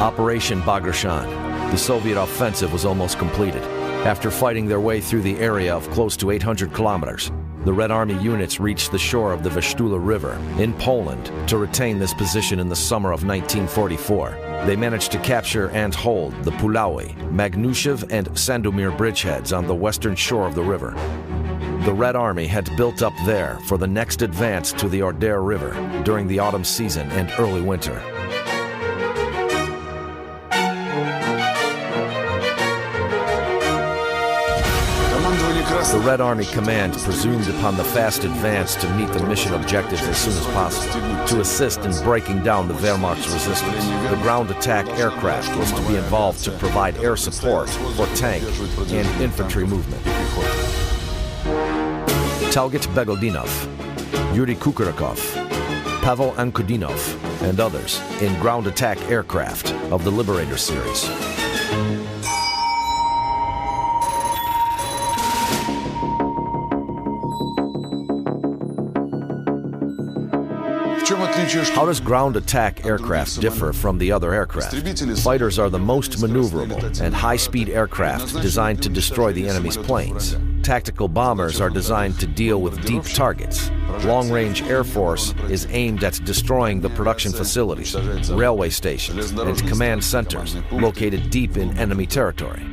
Operation Bagration. The Soviet offensive was almost completed. After fighting their way through the area of close to 800 kilometers, the Red Army units reached the shore of the Vistula River in Poland to retain this position in the summer of 1944. They managed to capture and hold the Puławy, Magnusiew, and Sandomir bridgeheads on the western shore of the river. The Red Army had built up there for the next advance to the Oder River during the autumn season and early winter. The Red Army Command presumed upon the fast advance to meet the mission objectives as soon as possible, to assist in breaking down the Wehrmacht's resistance. The ground attack aircraft was to be involved to provide air support for tank and infantry movement. Talget Begodinov, Yuri Kukurakov, Pavel Ankudinov, and others in ground attack aircraft of the Liberator series. How does ground attack aircraft differ from the other aircraft? Fighters are the most maneuverable and high-speed aircraft designed to destroy the enemy's planes. Tactical bombers are designed to deal with deep targets. Long-range Air Force is aimed at destroying the production facilities, railway stations, and command centers located deep in enemy territory.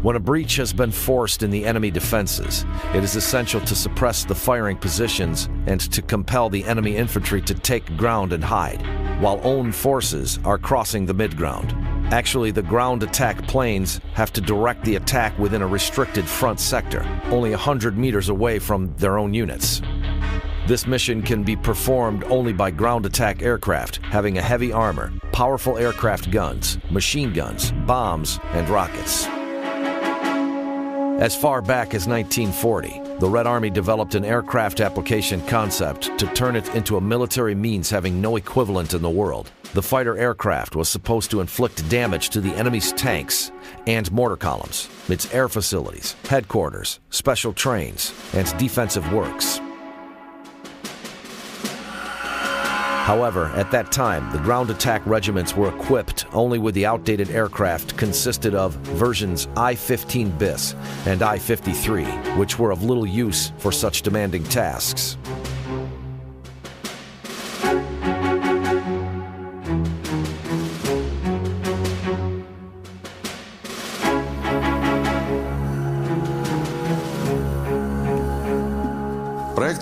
When a breach has been forced in the enemy defenses, it is essential to suppress the firing positions and to compel the enemy infantry to take ground and hide, while own forces are crossing the mid-ground. Actually, the ground attack planes have to direct the attack within a restricted front sector, only 100 meters away from their own units. This mission can be performed only by ground attack aircraft having a heavy armor, powerful aircraft guns, machine guns, bombs, and rockets. As far back as 1940, the Red Army developed an aircraft application concept to turn it into a military means having no equivalent in the world. The fighter aircraft was supposed to inflict damage to the enemy's tanks and mortar columns, its air facilities, headquarters, special trains, and defensive works. However, at that time, the ground attack regiments were equipped only with the outdated aircraft consisted of versions I-15 bis and I-53, which were of little use for such demanding tasks.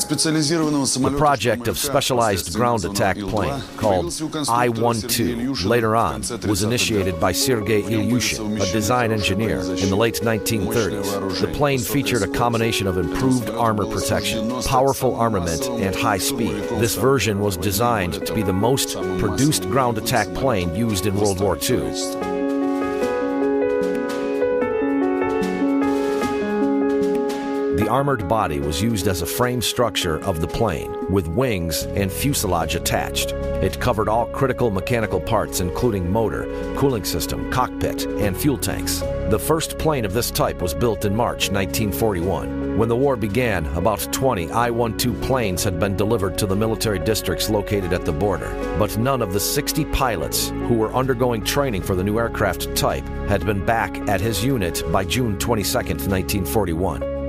The project of specialized ground attack plane, called I-12, later on was initiated by Sergei Ilyushin, a design engineer, in the late 1930s. The plane featured a combination of improved armor protection, powerful armament, and high speed. This version was designed to be the most produced ground attack plane used in World War II. The armored body was used as a frame structure of the plane, with wings and fuselage attached. It covered all critical mechanical parts including motor, cooling system, cockpit, and fuel tanks. The first plane of this type was built in March 1941. When the war began, about 20 I-12 planes had been delivered to the military districts located at the border, but none of the 60 pilots who were undergoing training for the new aircraft type had been back at his unit by June 22, 1941.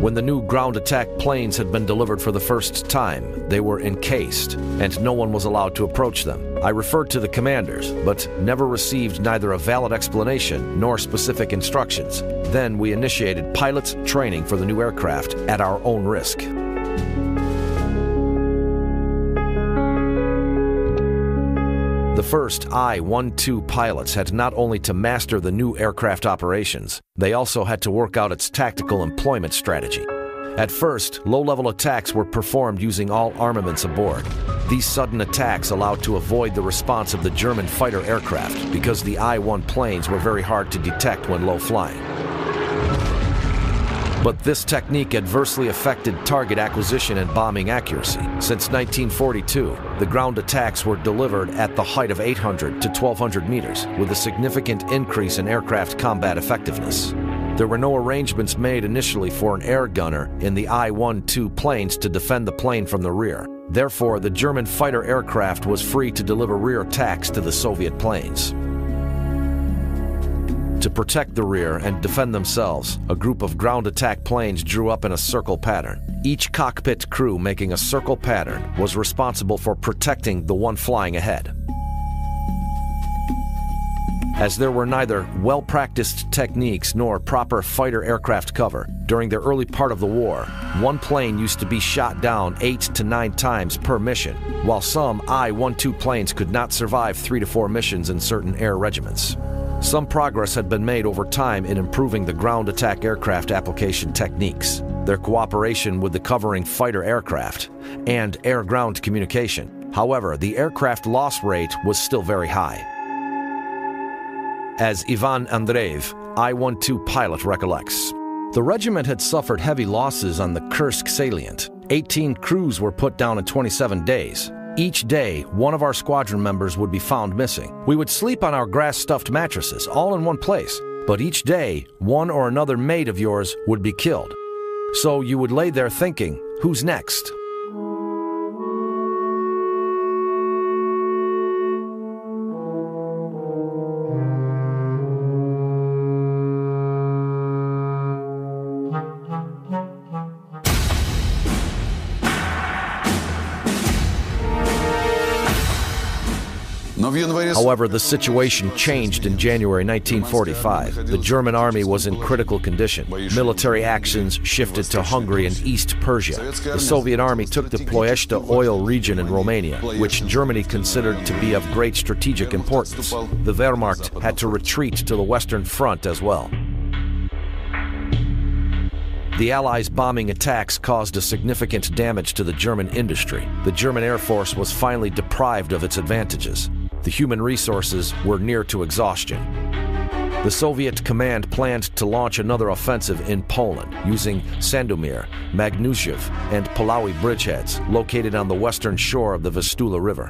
When the new ground attack planes had been delivered for the first time, they were encased, and no one was allowed to approach them. I referred to the commanders, but never received neither a valid explanation nor specific instructions. Then we initiated pilots' training for the new aircraft at our own risk. The first I-12 pilots had not only to master the new aircraft operations, they also had to work out its tactical employment strategy. At first, low-level attacks were performed using all armaments aboard. These sudden attacks allowed to avoid the response of the German fighter aircraft because the I-1 planes were very hard to detect when low flying. But this technique adversely affected target acquisition and bombing accuracy. Since 1942, the ground attacks were delivered at the height of 800 to 1200 meters, with a significant increase in aircraft combat effectiveness. There were no arrangements made initially for an air gunner in the I-12 planes to defend the plane from the rear. Therefore, the German fighter aircraft was free to deliver rear attacks to the Soviet planes. To protect the rear and defend themselves, a group of ground attack planes drew up in a circle pattern. Each cockpit crew making a circle pattern was responsible for protecting the one flying ahead. As there were neither well-practiced techniques nor proper fighter aircraft cover, during the early part of the war, one plane used to be shot down 8 to 9 times per mission, while some I-12 planes could not survive 3 to 4 missions in certain air regiments. Some progress had been made over time in improving the ground attack aircraft application techniques, their cooperation with the covering fighter aircraft, and air-ground communication. However, the aircraft loss rate was still very high. As Ivan Andreev, I-12 pilot, recollects, the regiment had suffered heavy losses on the Kursk salient. 18 crews were put down in 27 days. Each day, one of our squadron members would be found missing. We would sleep on our grass-stuffed mattresses, all in one place. But each day, one or another mate of yours would be killed. So you would lay there thinking, who's next? However, the situation changed in January 1945. The German army was in critical condition. Military actions shifted to Hungary and East Persia. The Soviet army took the Ploiești oil region in Romania, which Germany considered to be of great strategic importance. The Wehrmacht had to retreat to the Western Front as well. The Allies' bombing attacks caused a significant damage to the German industry. The German Air Force was finally deprived of its advantages. The human resources were near to exhaustion. The Soviet command planned to launch another offensive in Poland using Sandomir, Magnusiów, and Puławy bridgeheads located on the western shore of the Vistula River.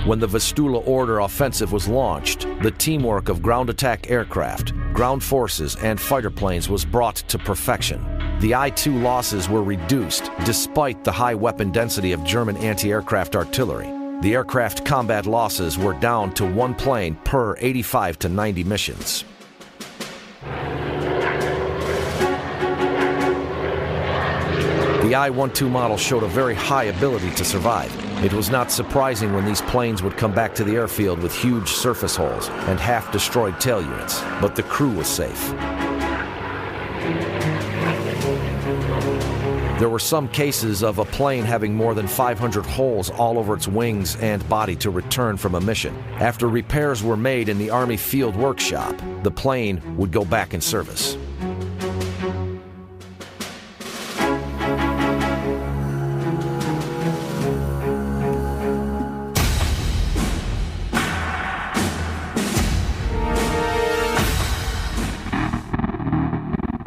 When the Vistula Order offensive was launched, the teamwork of ground attack aircraft, ground forces, and fighter planes was brought to perfection. The I-2 losses were reduced despite the high weapon density of German anti-aircraft artillery. The aircraft combat losses were down to one plane per 85 to 90 missions. The I-12 model showed a very high ability to survive. It was not surprising when these planes would come back to the airfield with huge surface holes and half-destroyed tail units, but the crew was safe. There were some cases of a plane having more than 500 holes all over its wings and body to return from a mission. After repairs were made in the Army Field Workshop, the plane would go back in service.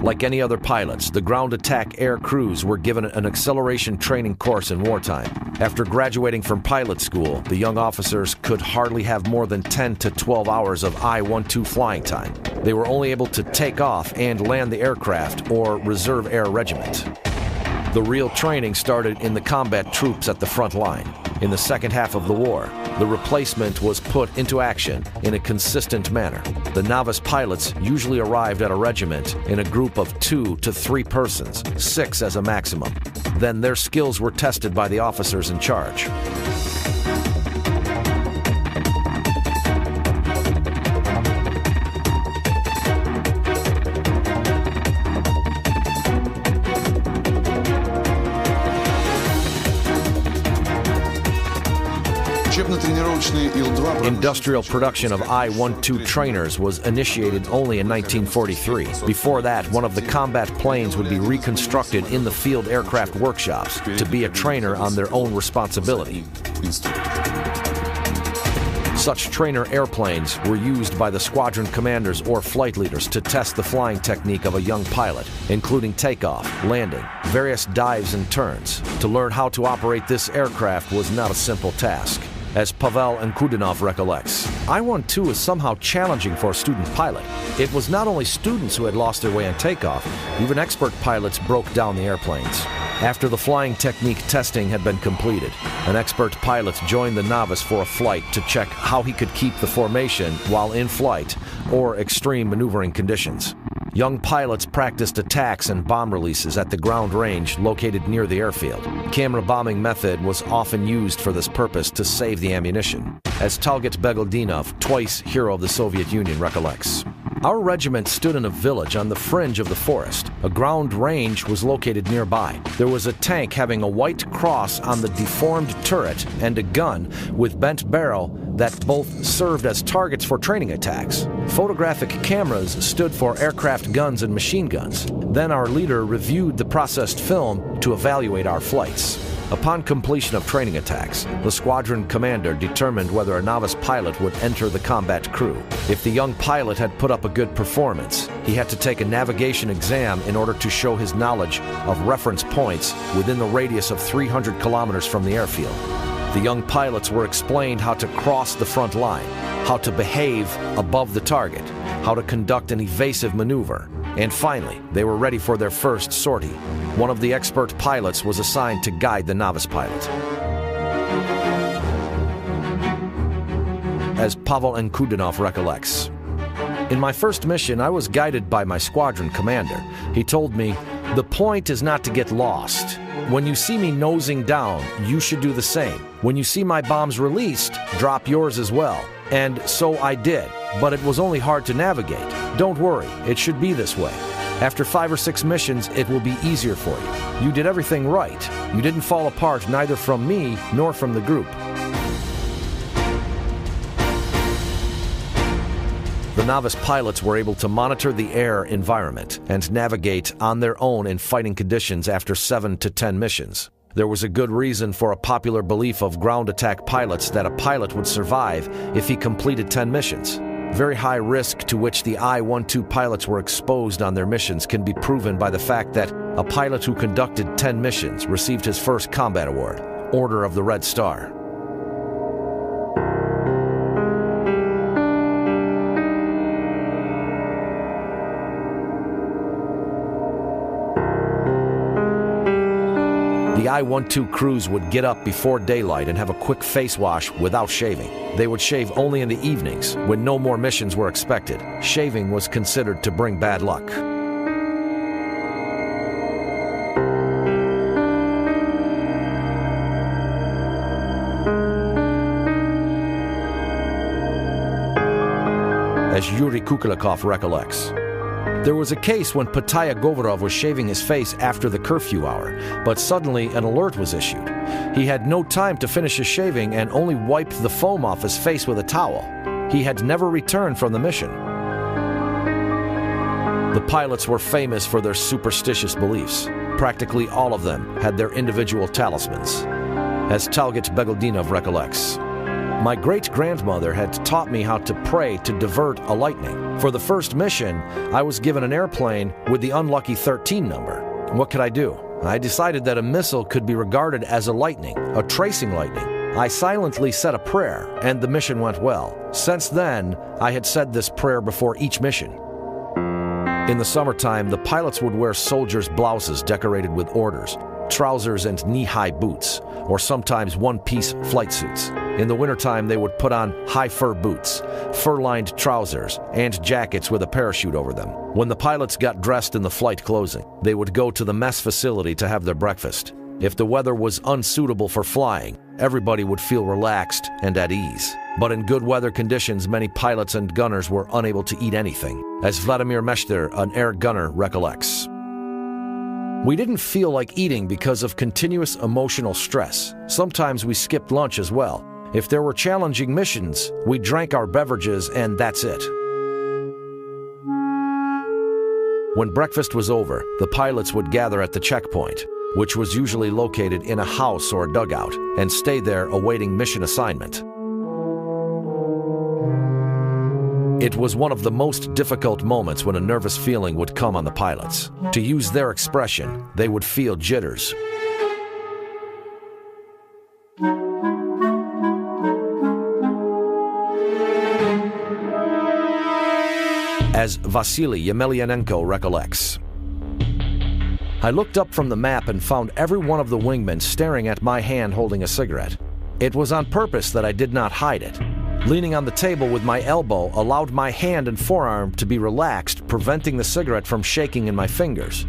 Like any other pilots, the ground attack air crews were given an acceleration training course in wartime. After graduating from pilot school, the young officers could hardly have more than 10 to 12 hours of I-12 flying time. They were only able to take off and land the aircraft or reserve air regiment. The real training started in the combat troops at the front line. In the second half of the war, the replacement was put into action in a consistent manner. The novice pilots usually arrived at a regiment in a group of 2 to 3 persons, 6 as a maximum. Then their skills were tested by the officers in charge. Industrial production of I-12 trainers was initiated only in 1943. Before that, one of the combat planes would be reconstructed in the field aircraft workshops to be a trainer on their own responsibility. Such trainer airplanes were used by the squadron commanders or flight leaders to test the flying technique of a young pilot, including takeoff, landing, various dives and turns. To learn how to operate this aircraft was not a simple task. As Pavel Ankudinov recollects, I-12 is somehow challenging for a student pilot. It was not only students who had lost their way on takeoff, even expert pilots broke down the airplanes. After the flying technique testing had been completed, an expert pilot joined the novice for a flight to check how he could keep the formation while in flight or extreme maneuvering conditions. Young pilots practiced attacks and bomb releases at the ground range located near the airfield. Camera bombing method was often used for this purpose to save the ammunition, as Talget Begaldinov, twice hero of the Soviet Union, recollects. Our regiment stood in a village on the fringe of the forest. A ground range was located nearby. There was a tank having a white cross on the deformed turret and a gun with bent barrel that both served as targets for training attacks. Photographic cameras stood for aircraft guns and machine guns. Then our leader reviewed the processed film to evaluate our flights. Upon completion of training attacks, the squadron commander determined whether a novice pilot would enter the combat crew. If the young pilot had put up a good performance, he had to take a navigation exam in order to show his knowledge of reference points within the radius of 300 kilometers from the airfield. The young pilots were explained how to cross the front line, how to behave above the target, how to conduct an evasive maneuver, and finally, they were ready for their first sortie. One of the expert pilots was assigned to guide the novice pilot. As Pavel Ankudinov recollects, "In my first mission, I was guided by my squadron commander. He told me, 'The point is not to get lost. When you see me nosing down, you should do the same. When you see my bombs released, drop yours as well.' And so I did, but it was only hard to navigate. Don't worry, it should be this way. After 5 or 6 missions, it will be easier for you. You did everything right. You didn't fall apart neither from me nor from the group." The novice pilots were able to monitor the air environment and navigate on their own in fighting conditions after 7 to 10 missions. There was a good reason for a popular belief of ground attack pilots that a pilot would survive if he completed 10 missions. Very high risk to which the I-12 pilots were exposed on their missions can be proven by the fact that a pilot who conducted 10 missions received his first combat award, Order of the Red Star. The I-12 crews would get up before daylight and have a quick face wash without shaving. They would shave only in the evenings, when no more missions were expected. Shaving was considered to bring bad luck. As Yuri Kukulikov recollects, "There was a case when Pataya Govorov was shaving his face after the curfew hour, but suddenly an alert was issued. He had no time to finish his shaving and only wiped the foam off his face with a towel. He had never returned from the mission." The pilots were famous for their superstitious beliefs. Practically all of them had their individual talismans. As Talget Begaldinov recollects, "My great-grandmother had taught me how to pray to divert a lightning. For the first mission, I was given an airplane with the unlucky 13 number. What could I do? I decided that a missile could be regarded as a lightning, a tracing lightning. I silently said a prayer, and the mission went well. Since then, I had said this prayer before each mission." In the summertime, the pilots would wear soldiers' blouses decorated with orders, trousers and knee-high boots, or sometimes one-piece flight suits. In the wintertime, they would put on high fur boots, fur-lined trousers, and jackets with a parachute over them. When the pilots got dressed in the flight clothing, they would go to the mess facility to have their breakfast. If the weather was unsuitable for flying, everybody would feel relaxed and at ease. But in good weather conditions, many pilots and gunners were unable to eat anything, as Vladimir Meshter, an air gunner, recollects. "We didn't feel like eating because of continuous emotional stress. Sometimes we skipped lunch as well. If there were challenging missions, we drank our beverages and that's it." When breakfast was over, the pilots would gather at the checkpoint, which was usually located in a house or dugout, and stay there awaiting mission assignment. It was one of the most difficult moments when a nervous feeling would come on the pilots. To use their expression, they would feel jitters. As Vasily Yemelyanenko recollects, I looked up from the map and found every one of the wingmen staring at my hand holding a cigarette. It was on purpose that I did not hide it. Leaning on the table with my elbow allowed my hand and forearm to be relaxed, preventing the cigarette from shaking in my fingers.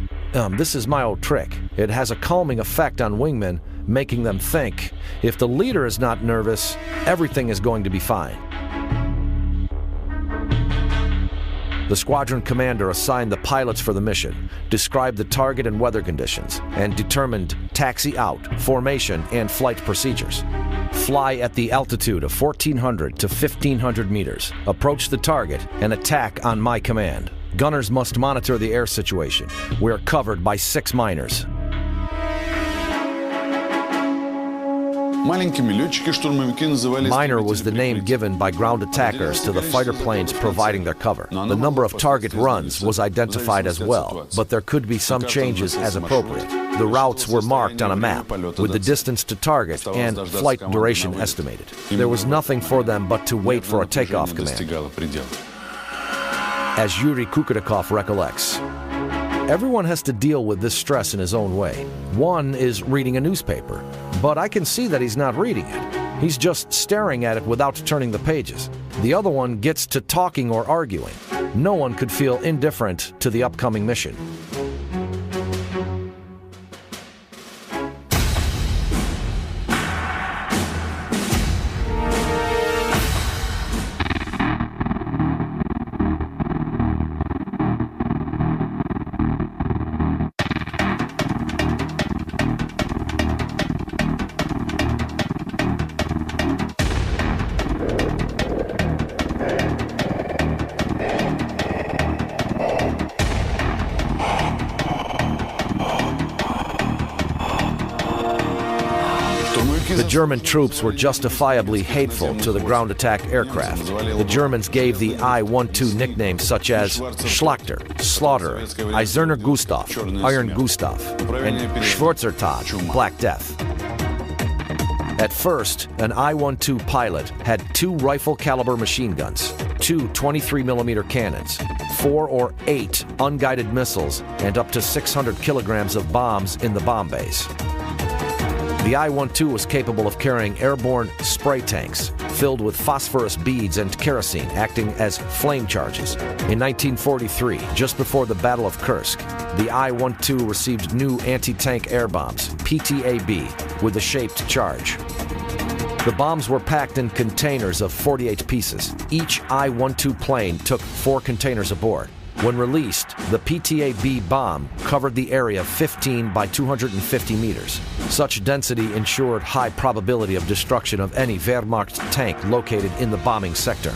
This is my old trick. It has a calming effect on wingmen, making them think, if the leader is not nervous, everything is going to be fine. The squadron commander assigned the pilots for the mission, described the target and weather conditions, and determined taxi out, formation, and flight procedures. Fly at the altitude of 1,400 to 1,500 meters, approach the target, and attack on my command. Gunners must monitor the air situation. We're covered by 6 miners. Miner was the name given by ground attackers to the fighter planes providing their cover. The number of target runs was identified as well, but there could be some changes as appropriate. The routes were marked on a map, with the distance to target and flight duration estimated. There was nothing for them but to wait for a takeoff command. As Yuri Kukutakov recollects, everyone has to deal with this stress in his own way. One is reading a newspaper, but I can see that he's not reading it. He's just staring at it without turning the pages. The other one gets to talking or arguing. No one could feel indifferent to the upcoming mission. The German troops were justifiably hateful to the ground attack aircraft. The Germans gave the I-12 nicknames such as Schlachter, Slaughterer, Eiserner Gustav, Iron Gustav, and Schwarzertag, Black Death. At first, an I-12 pilot had 2 rifle-caliber machine guns, 2 23mm cannons, 4 or 8 unguided missiles, and up to 600 kilograms of bombs in the bomb bays. The I-12 was capable of carrying airborne spray tanks filled with phosphorus beads and kerosene acting as flame charges. In 1943, just before the Battle of Kursk, the I-12 received new anti-tank air bombs, PTAB, with a shaped charge. The bombs were packed in containers of 48 pieces. Each I-12 plane took 4 containers aboard. When released, the PTAB bomb covered the area 15 by 250 meters. Such density ensured high probability of destruction of any Wehrmacht tank located in the bombing sector.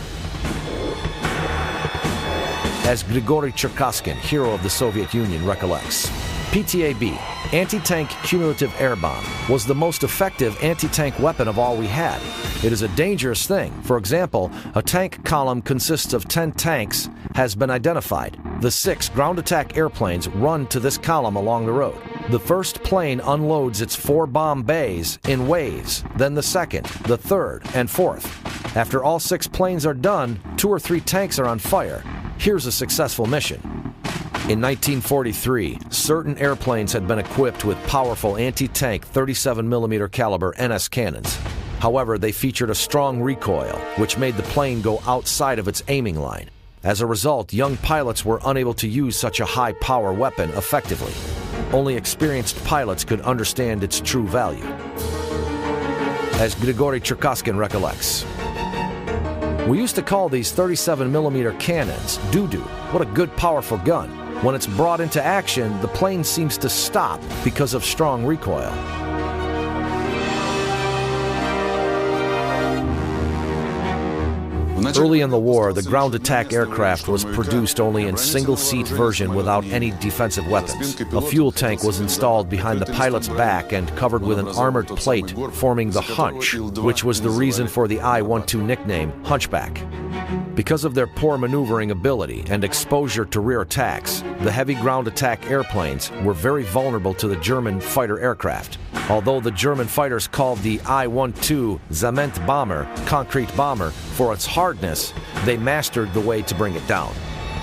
As Grigory Cherkassky, hero of the Soviet Union, recollects, PTAB, anti-tank cumulative air bomb, was the most effective anti-tank weapon of all we had. It is a dangerous thing. For example, a tank column consists of 10 tanks has been identified. The 6 ground attack airplanes run to this column along the road. The first plane unloads its 4 bomb bays in waves, then the second, the third, and fourth. After all 6 planes are done, 2 or 3 tanks are on fire. Here's a successful mission. In 1943, certain airplanes had been equipped with powerful anti-tank 37mm caliber NS cannons. However, they featured a strong recoil, which made the plane go outside of its aiming line. As a result, young pilots were unable to use such a high-power weapon effectively. Only experienced pilots could understand its true value. As Grigory Cherkassky recollects, "We used to call these 37mm cannons doo-doo. What a good, powerful gun. When it's brought into action, the plane seems to stop because of strong recoil." Early in the war, the ground attack aircraft was produced only in single-seat version without any defensive weapons. A fuel tank was installed behind the pilot's back and covered with an armored plate forming the hunch, which was the reason for the I-12 nickname Hunchback. Because of their poor maneuvering ability and exposure to rear attacks, the heavy ground attack airplanes were very vulnerable to the German fighter aircraft. Although the German fighters called the I-12 Zement bomber, concrete bomber, for its hardness, they mastered the way to bring it down.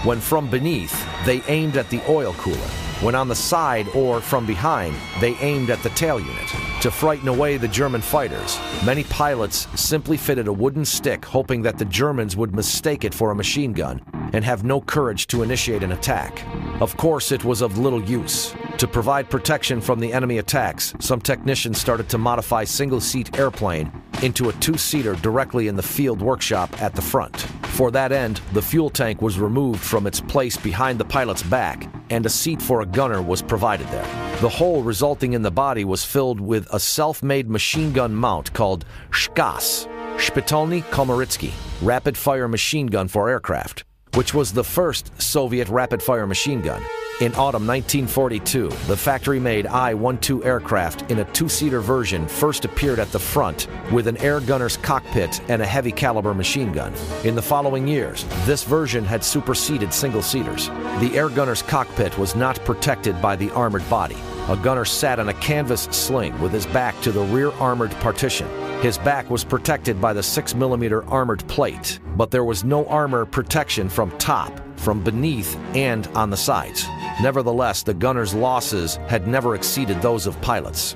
When from beneath, they aimed at the oil cooler. When on the side or from behind, they aimed at the tail unit. To frighten away the German fighters, many pilots simply fitted a wooden stick, hoping that the Germans would mistake it for a machine gun and have no courage to initiate an attack. Of course, it was of little use. To provide protection from the enemy attacks, some technicians started to modify single-seat airplane into a two-seater directly in the field workshop at the front. For that end, the fuel tank was removed from its place behind the pilot's back, and a seat for a gunner was provided there. The hole resulting in the body was filled with a self-made machine gun mount called SCHAS, Szpitalny Komarycki, rapid-fire machine gun for aircraft, which was the first Soviet rapid-fire machine gun. In autumn 1942, the factory-made I-12 aircraft in a two-seater version first appeared at the front with an air gunner's cockpit and a heavy-caliber machine gun. In the following years, this version had superseded single-seaters. The air gunner's cockpit was not protected by the armored body. A gunner sat on a canvas sling with his back to the rear armored partition. His back was protected by the 6mm armored plate, but there was no armor protection from top, from beneath, and on the sides. Nevertheless, the gunner's losses had never exceeded those of pilots.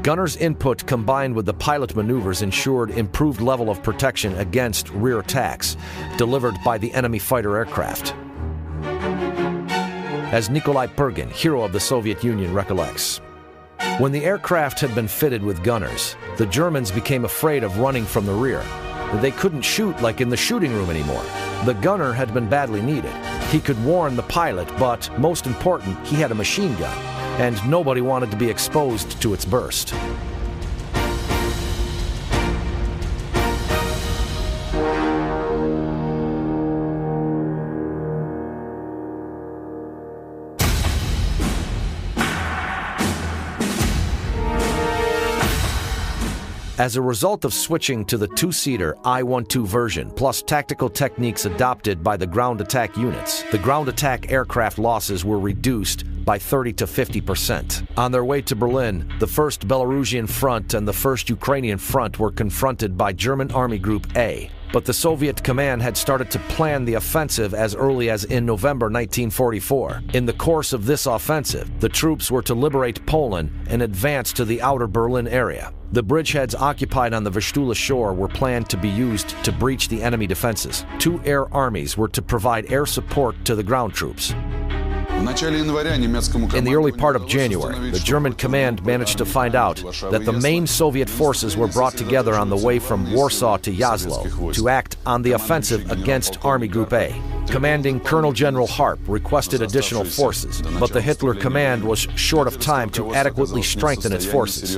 Gunner's input combined with the pilot maneuvers ensured improved level of protection against rear attacks delivered by the enemy fighter aircraft. As Nikolai Pergin, hero of the Soviet Union, recollects, when the aircraft had been fitted with gunners, the Germans became afraid of running from the rear. They couldn't shoot like in the shooting room anymore. The gunner had been badly needed. He could warn the pilot, but most important, he had a machine gun, and nobody wanted to be exposed to its burst. As a result of switching to the two-seater I-12 version, plus tactical techniques adopted by the ground attack units, the ground attack aircraft losses were reduced by 30 to 50%. On their way to Berlin, the 1st Belarusian Front and the 1st Ukrainian Front were confronted by German Army Group A. But the Soviet command had started to plan the offensive as early as in November 1944. In the course of this offensive, the troops were to liberate Poland and advance to the outer Berlin area. The bridgeheads occupied on the Vistula shore were planned to be used to breach the enemy defenses. 2 air armies were to provide air support to the ground troops. In the early part of January, the German command managed to find out that the main Soviet forces were brought together on the way from Warsaw to Jaslo to act on the offensive against Army Group A. Commanding Colonel General Harp requested additional forces, but the Hitler command was short of time to adequately strengthen its forces.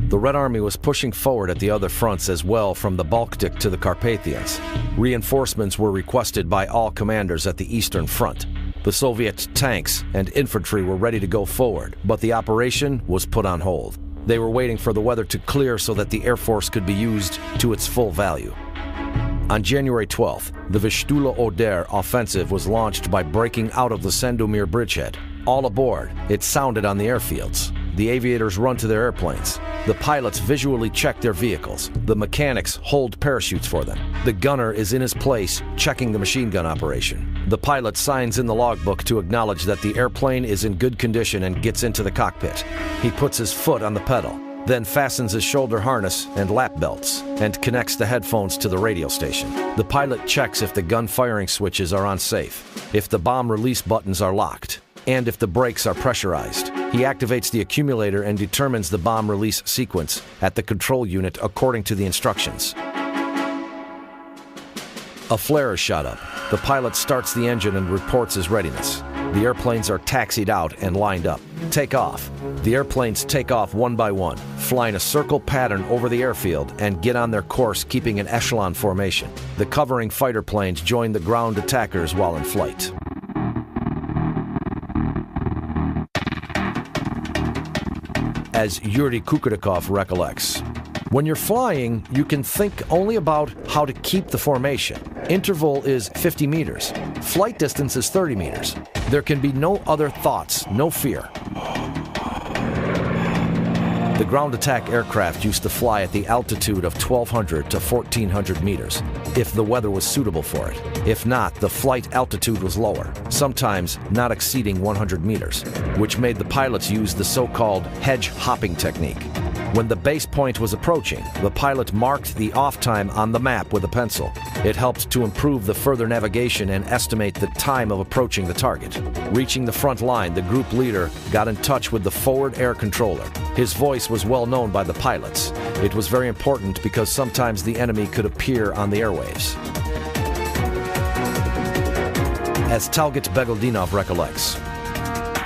The Red Army was pushing forward at the other fronts as well, from the Baltic to the Carpathians. Reinforcements were requested by all commanders at the Eastern Front. The Soviet tanks and infantry were ready to go forward, but the operation was put on hold. They were waiting for the weather to clear so that the Air Force could be used to its full value. On January 12th, the Vistula-Oder offensive was launched by breaking out of the Sandomir bridgehead. All aboard, it sounded on the airfields. The aviators run to their airplanes. The pilots visually check their vehicles. The mechanics hold parachutes for them. The gunner is in his place, checking the machine gun operation. The pilot signs in the logbook to acknowledge that the airplane is in good condition and gets into the cockpit. He puts his foot on the pedal, then fastens his shoulder harness and lap belts, and connects the headphones to the radio station. The pilot checks if the gun firing switches are on safe, if the bomb release buttons are locked, and if the brakes are pressurized. He activates the accumulator and determines the bomb release sequence at the control unit according to the instructions. A flare is shot up. The pilot starts the engine and reports his readiness. The airplanes are taxied out and lined up. Take off. The airplanes take off one by one, flying a circle pattern over the airfield and get on their course, keeping an echelon formation. The covering fighter planes join the ground attackers while in flight. As Yuri Kukutikov recollects, when you're flying, you can think only about how to keep the formation. Interval is 50 meters. Flight distance is 30 meters. There can be no other thoughts, no fear. The ground attack aircraft used to fly at the altitude of 1,200 to 1,400 meters, if the weather was suitable for it. If not, the flight altitude was lower, sometimes not exceeding 100 meters, which made the pilots use the so-called hedge hopping technique. When the base point was approaching, the pilot marked the off time on the map with a pencil. It helped to improve the further navigation and estimate the time of approaching the target. Reaching the front line, the group leader got in touch with the forward air controller. His voice was well known by the pilots. It was very important because sometimes the enemy could appear on the airwaves. As Talget Begeldinov recollects,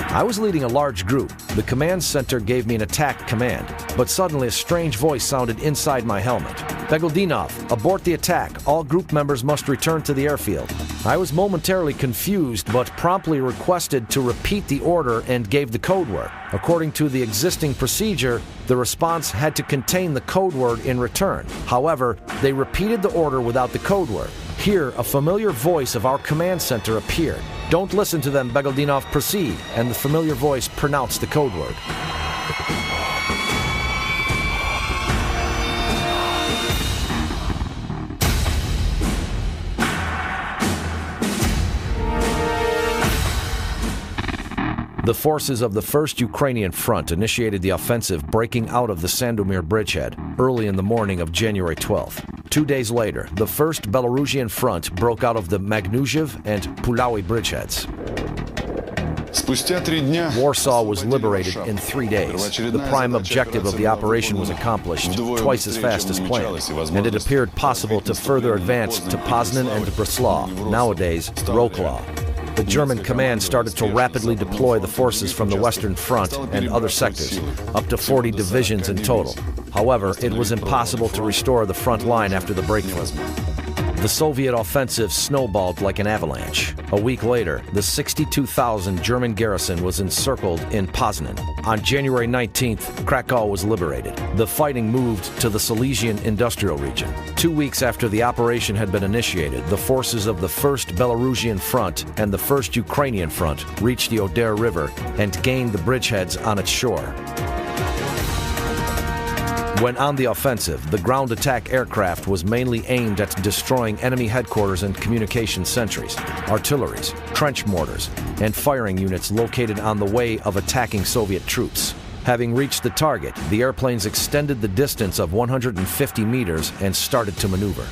I was leading a large group. The command center gave me an attack command, but suddenly a strange voice sounded inside my helmet. Begeldinov, abort the attack. All group members must return to the airfield. I was momentarily confused, but promptly requested to repeat the order and gave the code word. According to the existing procedure, the response had to contain the code word in return. However, they repeated the order without the code word. Here, a familiar voice of our command center appeared. Don't listen to them, Begeldinov, proceed, and the familiar voice pronounced the code word. The forces of the 1st Ukrainian Front initiated the offensive, breaking out of the Sandomir bridgehead early in the morning of January 12th. 2 days later, the 1st Belarusian Front broke out of the Magnuzhev and Pulawi bridgeheads. Warsaw was liberated in 3 days. The prime objective of the operation was accomplished twice as fast as planned, and it appeared possible to further advance to Poznan and Breslau, nowadays Wrocław. The German command started to rapidly deploy the forces from the Western Front and other sectors, up to 40 divisions in total. However, it was impossible to restore the front line after the breakthrough. The Soviet offensive snowballed like an avalanche. A week later, the 62,000 German garrison was encircled in Poznan. On January 19th, Krakow was liberated. The fighting moved to the Silesian industrial region. 2 weeks after the operation had been initiated, the forces of the 1st Belarusian Front and the 1st Ukrainian Front reached the Oder River and gained the bridgeheads on its shore. When on the offensive, the ground attack aircraft was mainly aimed at destroying enemy headquarters and communication sentries, artilleries, trench mortars, and firing units located on the way of attacking Soviet troops. Having reached the target, the airplanes extended the distance of 150 meters and started to maneuver.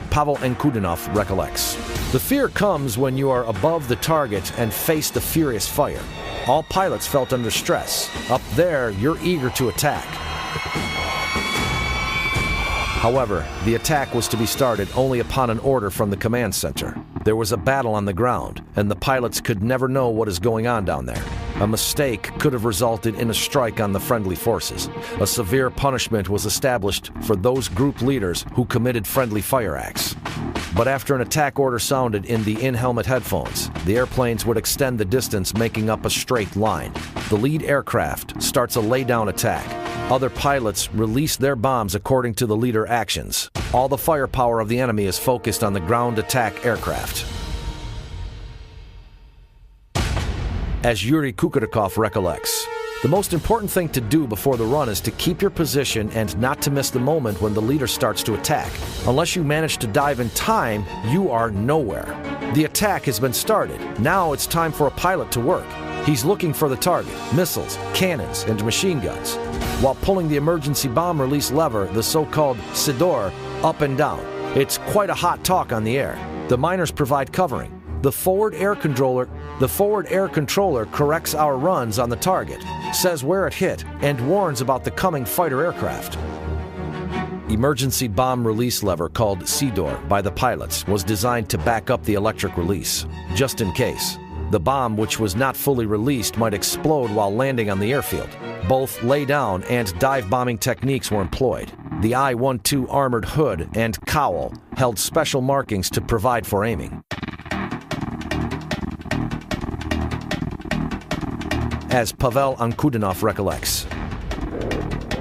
Pavel Ankudinov recollects, "The fear comes when you are above the target and face the furious fire. All pilots felt under stress. Up there, you're eager to attack." However, the attack was to be started only upon an order from the command center. There was a battle on the ground, and the pilots could never know what is going on down there. A mistake could have resulted in a strike on the friendly forces. A severe punishment was established for those group leaders who committed friendly fire acts. But after an attack order sounded in the in-helmet headphones, the airplanes would extend the distance, making up a straight line. The lead aircraft starts a lay-down attack. Other pilots release their bombs according to the leader actions. All the firepower of the enemy is focused on the ground attack aircraft. As Yuri Kukurikov recollects, "The most important thing to do before the run is to keep your position and not to miss the moment when the leader starts to attack. Unless you manage to dive in time, you are nowhere. The attack has been started. Now it's time for a pilot to work. He's looking for the target, missiles, cannons, and machine guns, while pulling the emergency bomb release lever, the so-called Sidor, up and down. It's quite a hot talk on the air. The miners provide covering. The forward air controller corrects our runs on the target, says where it hit, and warns about the coming fighter aircraft." Emergency bomb release lever called Sidor by the pilots was designed to back up the electric release, just in case. The bomb, which was not fully released, might explode while landing on the airfield. Both lay-down and dive bombing techniques were employed. The I-12 armored hood and cowl held special markings to provide for aiming. As Pavel Ankudinov recollects,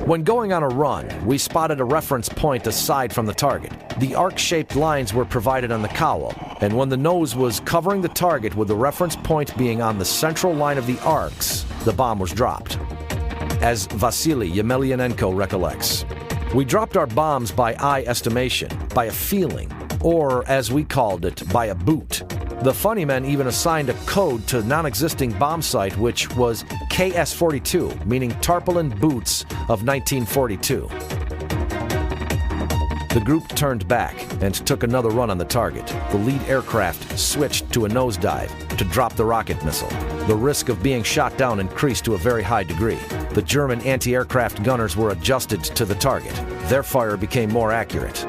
"When going on a run, we spotted a reference point aside from the target. The arc-shaped lines were provided on the cowl, and when the nose was covering the target with the reference point being on the central line of the arcs, the bomb was dropped. As Vasily Yemelyanenko recollects, "We dropped our bombs by eye estimation, by a feeling, or as we called it, by a boot. The funny men even assigned a code to non-existing bomb site which was KS-42, meaning Tarpaulin Boots of 1942. The group turned back and took another run on the target. The lead aircraft switched to a nosedive to drop the rocket missile. The risk of being shot down increased to a very high degree. The German anti-aircraft gunners were adjusted to the target. Their fire became more accurate.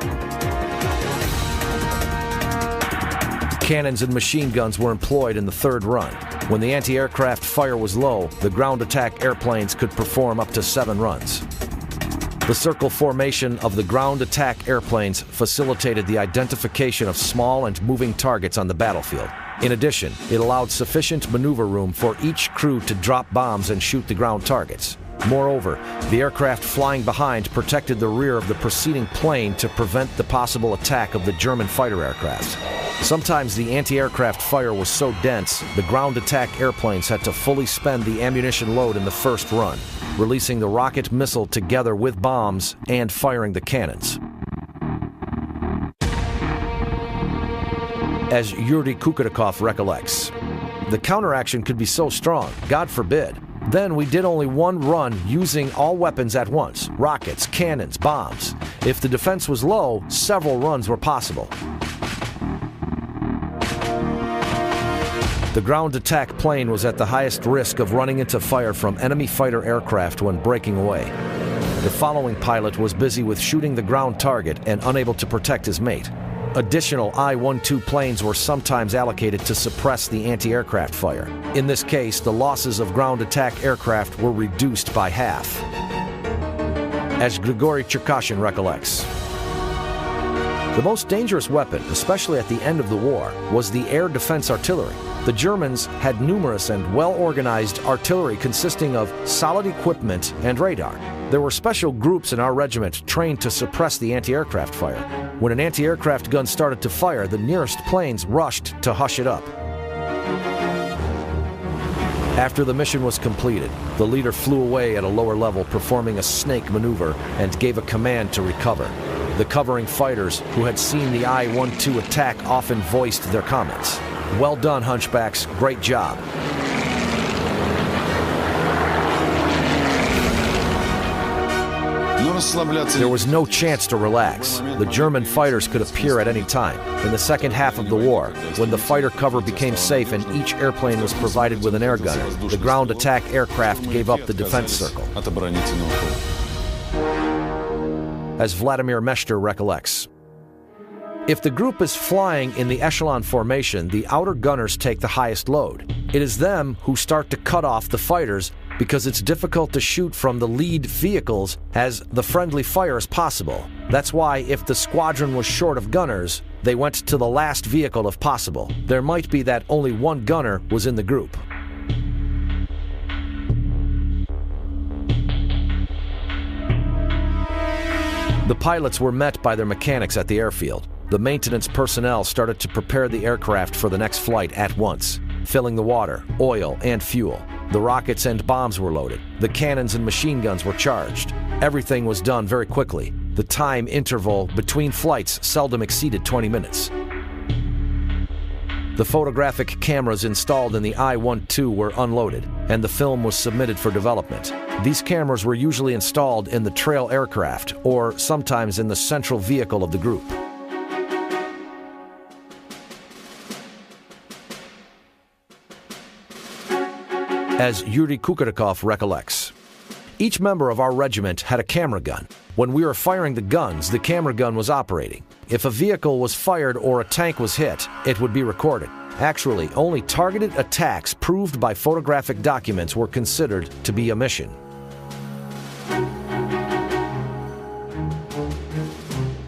Cannons and machine guns were employed in the third run. When the anti-aircraft fire was low, the ground attack airplanes could perform up to 7 runs. The circle formation of the ground attack airplanes facilitated the identification of small and moving targets on the battlefield. In addition, it allowed sufficient maneuver room for each crew to drop bombs and shoot the ground targets. Moreover, the aircraft flying behind protected the rear of the preceding plane to prevent the possible attack of the German fighter aircraft. Sometimes the anti-aircraft fire was so dense, the ground attack airplanes had to fully spend the ammunition load in the first run, releasing the rocket missile together with bombs and firing the cannons. As Yuri Kukutikov recollects, "The counteraction could be so strong, God forbid. Then we did only one run using all weapons at once, rockets, cannons, bombs. If the defense was low, several runs were possible." The ground attack plane was at the highest risk of running into fire from enemy fighter aircraft when breaking away. The following pilot was busy with shooting the ground target and unable to protect his mate. Additional I-12 planes were sometimes allocated to suppress the anti-aircraft fire. In this case, the losses of ground attack aircraft were reduced by half. As Grigory Cherkashin recollects, "The most dangerous weapon, especially at the end of the war, was the air defense artillery. The Germans had numerous and well-organized artillery consisting of solid equipment and radar. There were special groups in our regiment trained to suppress the anti-aircraft fire. When an anti-aircraft gun started to fire, the nearest planes rushed to hush it up." After the mission was completed, the leader flew away at a lower level, performing a snake maneuver, and gave a command to recover. The covering fighters who had seen the I-12 attack often voiced their comments. "Well done, Hunchbacks. Great job." There was no chance to relax. The German fighters could appear at any time. In the second half of the war, when the fighter cover became safe and each airplane was provided with an air gunner, the ground attack aircraft gave up the defense circle. As Vladimir Meshter recollects, "If the group is flying in the echelon formation, the outer gunners take the highest load. It is them who start to cut off the fighters because it's difficult to shoot from the lead vehicles as the friendly fire is possible. That's why if the squadron was short of gunners, they went to the last vehicle if possible. There might be that only one gunner was in the group." The pilots were met by their mechanics at the airfield. The maintenance personnel started to prepare the aircraft for the next flight at once, filling the water, oil, and fuel. The rockets and bombs were loaded. The cannons and machine guns were charged. Everything was done very quickly. The time interval between flights seldom exceeded 20 minutes. The photographic cameras installed in the I-12 were unloaded, and the film was submitted for development. These cameras were usually installed in the trail aircraft, or sometimes in the central vehicle of the group. As Yuri Kukutikov recollects, "Each member of our regiment had a camera gun. When we were firing the guns, the camera gun was operating. If a vehicle was fired or a tank was hit, it would be recorded. Actually, only targeted attacks proved by photographic documents were considered to be a mission."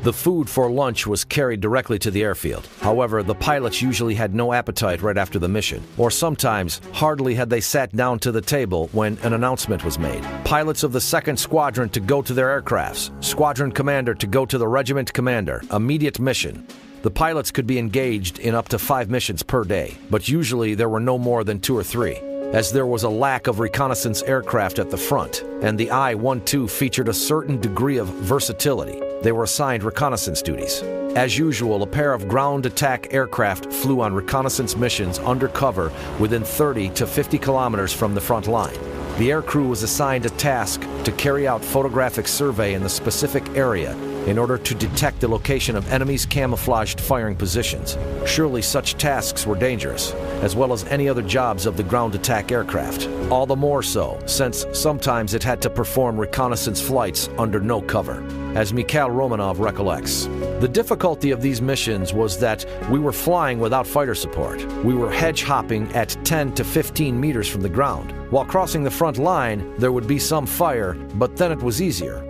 The food for lunch was carried directly to the airfield. However, the pilots usually had no appetite right after the mission, or sometimes hardly had they sat down to the table when an announcement was made. Pilots of the 2nd Squadron to go to their aircrafts. Squadron commander to go to the regiment commander. Immediate mission. The pilots could be engaged in up to 5 missions per day, but usually there were no more than 2 or 3, as there was a lack of reconnaissance aircraft at the front, and the I-12 featured a certain degree of versatility. They were assigned reconnaissance duties. As usual, a pair of ground attack aircraft flew on reconnaissance missions under cover within 30 to 50 kilometers from the front line. The aircrew was assigned a task to carry out photographic survey in the specific area in order to detect the location of enemies' camouflaged firing positions. Surely such tasks were dangerous, as well as any other jobs of the ground attack aircraft. All the more so, since sometimes it had to perform reconnaissance flights under no cover, as Mikhail Romanov recollects. The difficulty of these missions was that we were flying without fighter support. We were hedge hopping at 10 to 15 meters from the ground. While crossing the front line, there would be some fire, but then it was easier.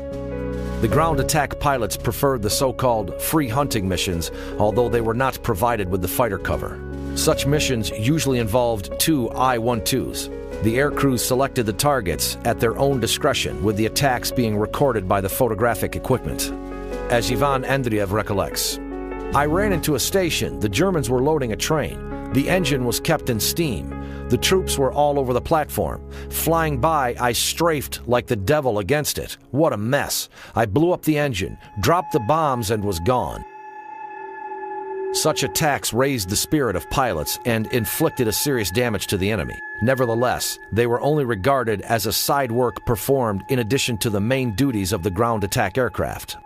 The ground attack pilots preferred the so-called free hunting missions, although they were not provided with the fighter cover. Such missions usually involved 2 I-12s. The aircrews selected the targets at their own discretion, with the attacks being recorded by the photographic equipment. As Ivan Andreev recollects, I ran into a station. The Germans were loading a train. The engine was kept in steam. The troops were all over the platform. Flying by, I strafed like the devil against it. What a mess. I blew up the engine, dropped the bombs, and was gone. Such attacks raised the spirit of pilots and inflicted a serious damage to the enemy. Nevertheless, they were only regarded as a side work performed in addition to the main duties of the ground attack aircraft.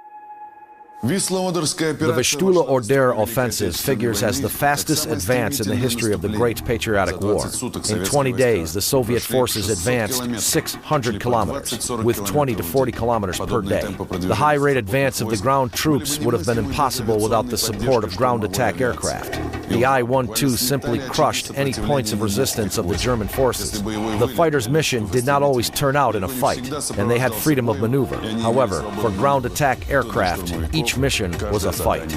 The Vistula Oder offensive figures as the fastest advance in the history of the Great Patriotic War. In 20 days, the Soviet forces advanced 600 kilometers, with 20 to 40 kilometers per day. The high-rate advance of the ground troops would have been impossible without the support of ground attack aircraft. The I-12 simply crushed any points of resistance of the German forces. The fighters' mission did not always turn out in a fight, and they had freedom of maneuver. However, for ground attack aircraft, each mission was a fight.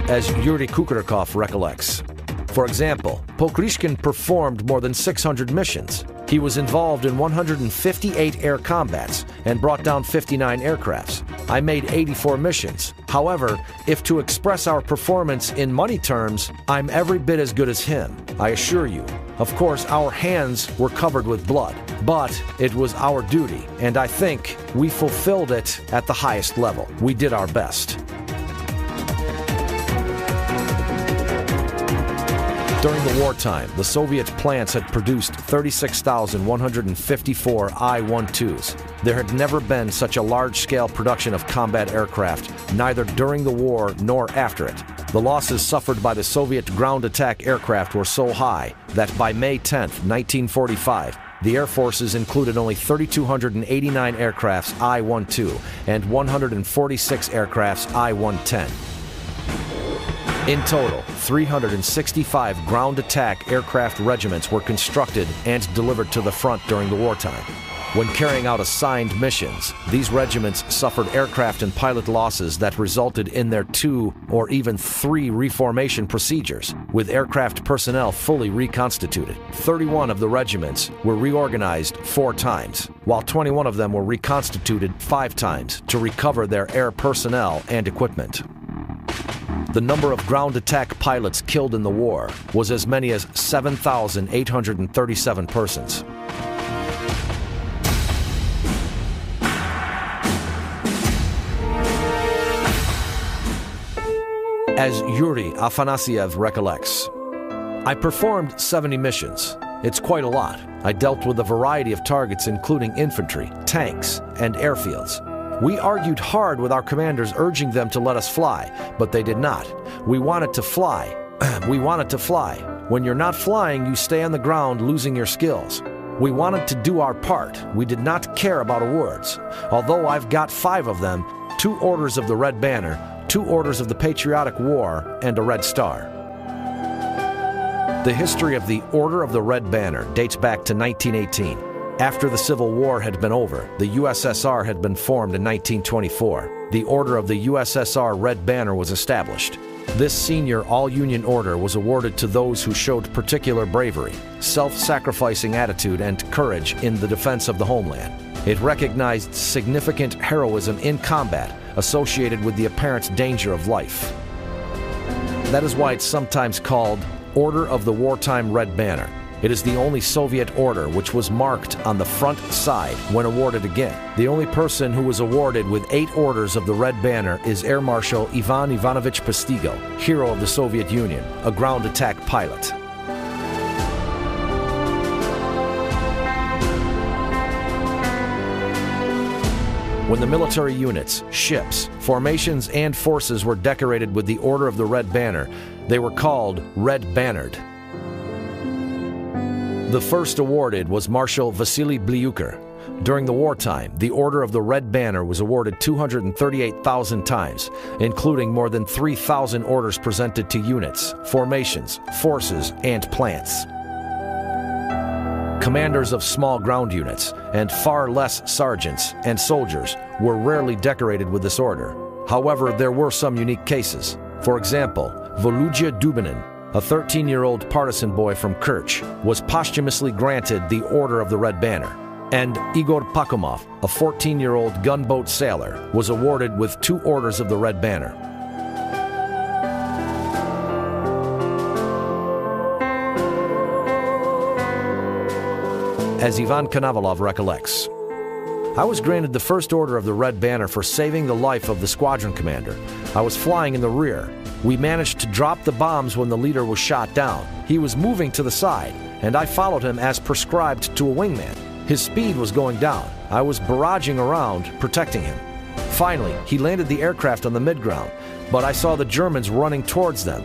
As Yuri Kukurikov recollects, for example, Pokrishkin performed more than 600 missions. He was involved in 158 air combats and brought down 59 aircrafts. I made 84 missions. However, if to express our performance in money terms, I'm every bit as good as him, I assure you. Of course, our hands were covered with blood, but it was our duty, and I think we fulfilled it at the highest level. We did our best. During the wartime, the Soviet plants had produced 36,154 I-12s. There had never been such a large-scale production of combat aircraft, neither during the war nor after it. The losses suffered by the Soviet ground attack aircraft were so high that by May 10, 1945, the Air Forces included only 3,289 aircrafts I-12 and 146 aircrafts I-110. In total, 365 ground attack aircraft regiments were constructed and delivered to the front during the wartime. When carrying out assigned missions, these regiments suffered aircraft and pilot losses that resulted in their 2 or even 3 reformation procedures, with aircraft personnel fully reconstituted. 31 of the regiments were reorganized 4 times, while 21 of them were reconstituted 5 times to recover their air personnel and equipment. The number of ground attack pilots killed in the war was as many as 7,837 persons. As Yuri Afanasyev recollects, I performed 70 missions. It's quite a lot. I dealt with a variety of targets including infantry, tanks, and airfields. We argued hard with our commanders, urging them to let us fly, but they did not. We wanted to fly. We wanted to fly. When you're not flying, you stay on the ground, losing your skills. We wanted to do our part. We did not care about awards. Although I've got 5 of them, 2 orders of the Red Banner, 2 orders of the Patriotic War, and a Red Star. The history of the Order of the Red Banner dates back to 1918. After the Civil War had been over, the USSR had been formed in 1924. The Order of the USSR Red Banner was established. This senior all-union order was awarded to those who showed particular bravery, self-sacrificing attitude, and courage in the defense of the homeland. It recognized significant heroism in combat, associated with the apparent danger of life. That is why it's sometimes called Order of the Wartime Red Banner. It is the only Soviet order which was marked on the front side when awarded again. The only person who was awarded with 8 orders of the Red Banner is Air Marshal Ivan Ivanovich Postigo, hero of the Soviet Union, a ground attack pilot. When the military units, ships, formations, and forces were decorated with the Order of the Red Banner, they were called Red Bannered. The first awarded was Marshal Vasily Blyucher. During the wartime, the Order of the Red Banner was awarded 238,000 times, including more than 3,000 orders presented to units, formations, forces, and plants. Commanders of small ground units and far less sergeants and soldiers were rarely decorated with this order. However, there were some unique cases. For example, Volodya Dubinin, a 13-year-old partisan boy from Kerch, was posthumously granted the Order of the Red Banner, and Igor Pakhomov, a 14-year-old gunboat sailor, was awarded with 2 orders of the Red Banner. As Ivan Konovalov recollects, I was granted the first order of the Red Banner for saving the life of the squadron commander. I was flying in the rear. We managed to drop the bombs when the leader was shot down. He was moving to the side, and I followed him as prescribed to a wingman. His speed was going down. I was barraging around, protecting him. Finally, he landed the aircraft on the midground, but I saw the Germans running towards them.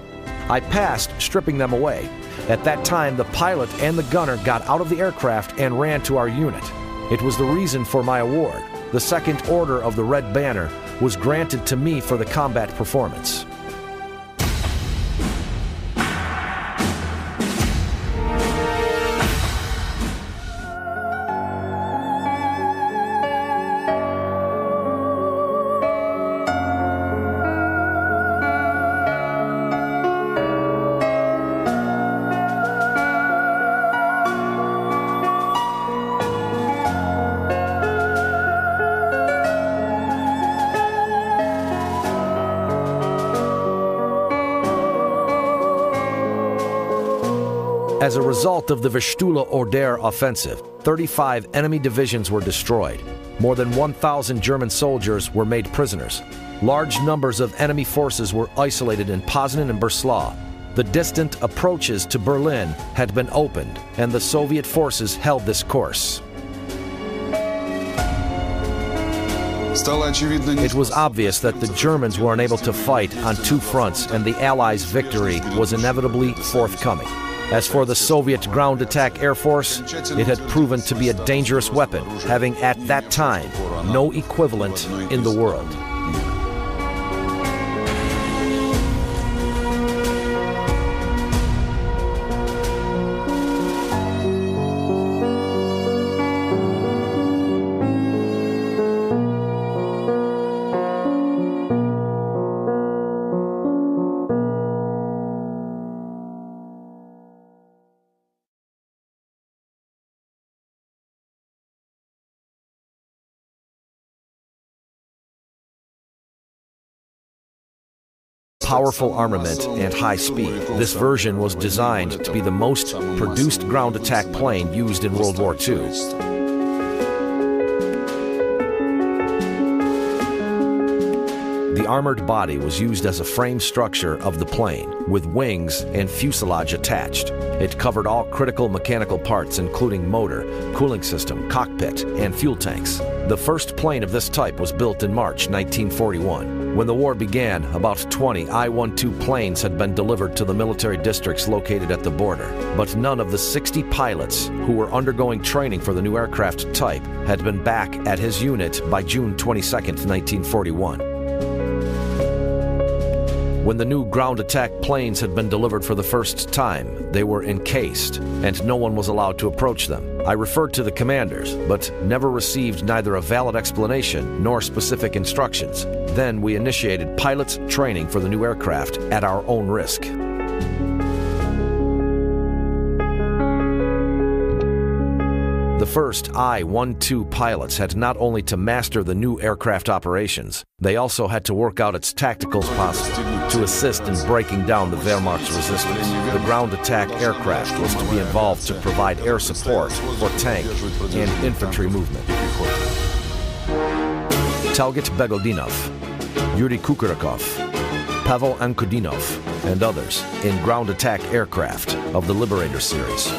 I passed, stripping them away. At that time, the pilot and the gunner got out of the aircraft and ran to our unit. It was the reason for my award. The second order of the Red Banner was granted to me for the combat performance. As a result of the Vistula-Oder offensive, 35 enemy divisions were destroyed. More than 1,000 German soldiers were made prisoners. Large numbers of enemy forces were isolated in Poznan and Breslau. The distant approaches to Berlin had been opened, and the Soviet forces held this course. It was obvious that the Germans were unable to fight on 2 fronts, and the Allies' victory was inevitably forthcoming. As for the Soviet ground attack air force, it had proven to be a dangerous weapon, having at that time no equivalent in the world. Powerful armament and high speed, this version was designed to be the most produced ground attack plane used in World War II. The armored body was used as a frame structure of the plane, with wings and fuselage attached. It covered all critical mechanical parts, including motor, cooling system, cockpit, and fuel tanks. The first plane of this type was built in March 1941. When the war began, about 20 I-12 planes had been delivered to the military districts located at the border, but none of the 60 pilots who were undergoing training for the new aircraft type had been back at his unit by June 22, 1941. When the new ground attack planes had been delivered for the first time, they were encased, and no one was allowed to approach them. I referred to the commanders, but never received neither a valid explanation nor specific instructions. Then we initiated pilots' training for the new aircraft at our own risk. The first I-12 pilots had not only to master the new aircraft operations, they also had to work out its tactical possible to assist in breaking down the Wehrmacht's resistance. The ground attack aircraft was to be involved to provide air support for tank and infantry movement. Talget Begodinov, Yuri Kukurakov, Pavel Ankudinov, and others in ground attack aircraft of the Liberator series.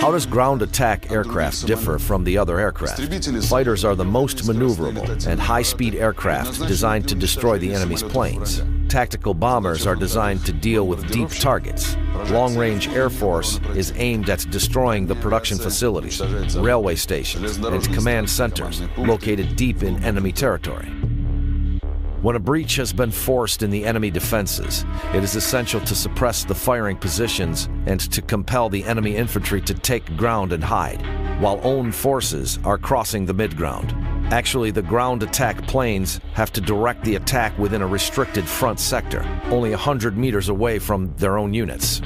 How does ground attack aircraft differ from the other aircraft? Fighters are the most maneuverable and high-speed aircraft designed to destroy the enemy's planes. Tactical bombers are designed to deal with deep targets. Long-range Air Force is aimed at destroying the production facilities, railway stations, and command centers located deep in enemy territory. When a breach has been forced in the enemy defenses, it is essential to suppress the firing positions and to compel the enemy infantry to take ground and hide, while own forces are crossing the mid-ground. Actually, the ground attack planes have to direct the attack within a restricted front sector, only 100 meters away from their own units.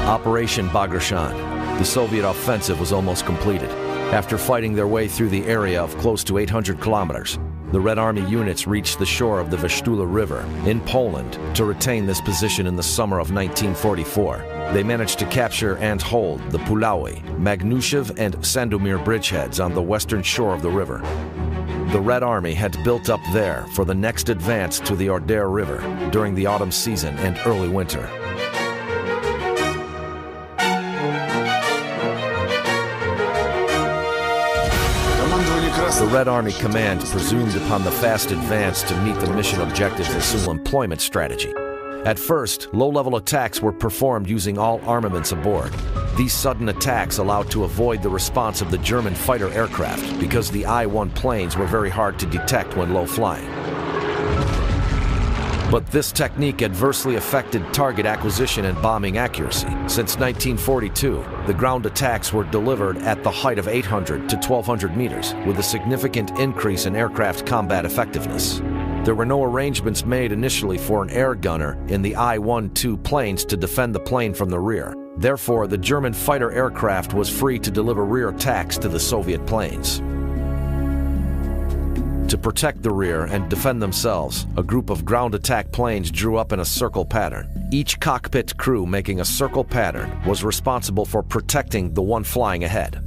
Operation Bagration. The Soviet offensive was almost completed. After fighting their way through the area of close to 800 kilometers, the Red Army units reached the shore of the Vistula River in Poland to retain this position in the summer of 1944. They managed to capture and hold the Puławy, Magnusiew, and Sandomir bridgeheads on the western shore of the river. The Red Army had built up there for the next advance to the Oder River during the autumn season and early winter. The Red Army Command presumed upon the fast advance to meet the mission objectives as a single employment strategy. At first, low-level attacks were performed using all armaments aboard. These sudden attacks allowed to avoid the response of the German fighter aircraft because the I-1 planes were very hard to detect when low-flying. But this technique adversely affected target acquisition and bombing accuracy. Since 1942, the ground attacks were delivered at the height of 800 to 1200 meters, with a significant increase in aircraft combat effectiveness. There were no arrangements made initially for an air gunner in the I-12 planes to defend the plane from the rear. Therefore, the German fighter aircraft was free to deliver rear attacks to the Soviet planes. To protect the rear and defend themselves, a group of ground attack planes drew up in a circle pattern. Each cockpit crew making a circle pattern was responsible for protecting the one flying ahead.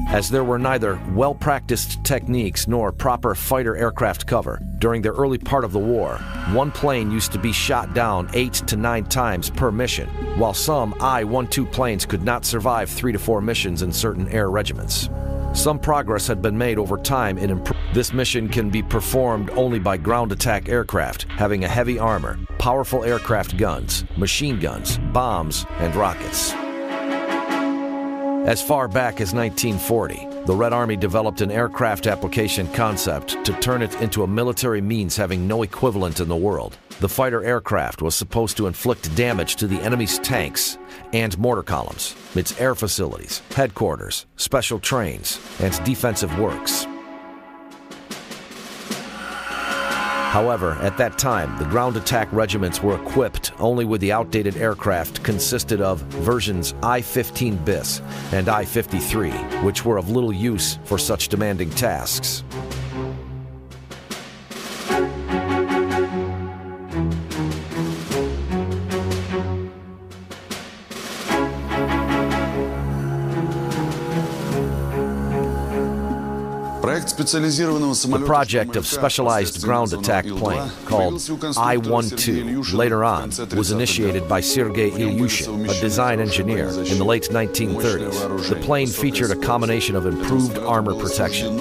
As there were neither well-practiced techniques nor proper fighter aircraft cover, during the early part of the war, one plane used to be shot down 8 to 9 times per mission, while some I-12 planes could not survive 3 to 4 missions in certain air regiments. Some progress had been made over time in this mission can be performed only by ground attack aircraft having a heavy armor, powerful aircraft guns, machine guns, bombs, and rockets. As far back as 1940, the Red Army developed an aircraft application concept to turn it into a military means having no equivalent in the world. The fighter aircraft was supposed to inflict damage to the enemy's tanks and mortar columns, its air facilities, headquarters, special trains, and defensive works. However, at that time, the ground attack regiments were equipped only with the outdated aircraft consisted of versions I-15 bis and I-53, which were of little use for such demanding tasks. The project of specialized ground attack plane, called I-12, later on, was initiated by Sergei Ilyushin, a design engineer, in the late 1930s. The plane featured a combination of improved armor protection,